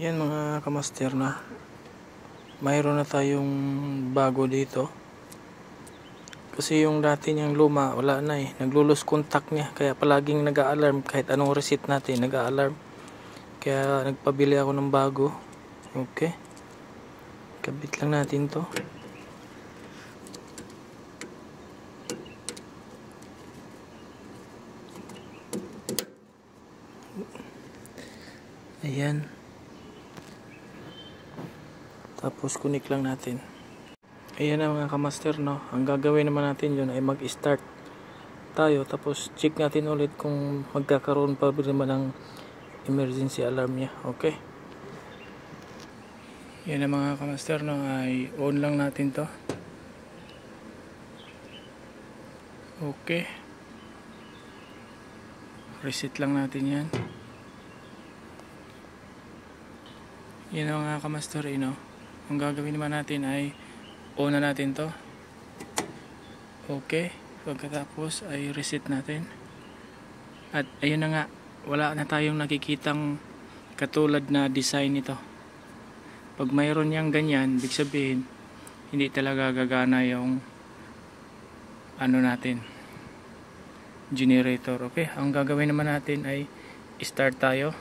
Yan mga kamaster, na mayroon na tayong bago dito. Kasi yung dati niyang luma wala na eh, naglo-lose contact niya, kaya palaging nag-a-alarm kahit anong reset natin, nag-a-alarm. Kaya nagpabili ako ng bago. Okay, kabit lang natin to. Ayan, tapos connect lang natin. Ayan na mga kamaster, no. Ang gagawin naman natin yun ay mag-start tayo, tapos check natin ulit kung magkakaroon pa naman ng emergency alarm niya. Okay, yan na mga kamaster, no, ay on lang natin to. Okay, reset lang natin yan. Yan na mga kamaster, no. Ang gagawin naman natin ay on na natin to. Okay, pagkatapos ay reset natin. At ayun na nga, wala na tayong nakikitang katulad na design nito. Pag mayroon yang ganyan, ibig sabihin hindi talaga gagana yung ano natin, generator. Okay, ang gagawin naman natin ay start tayo.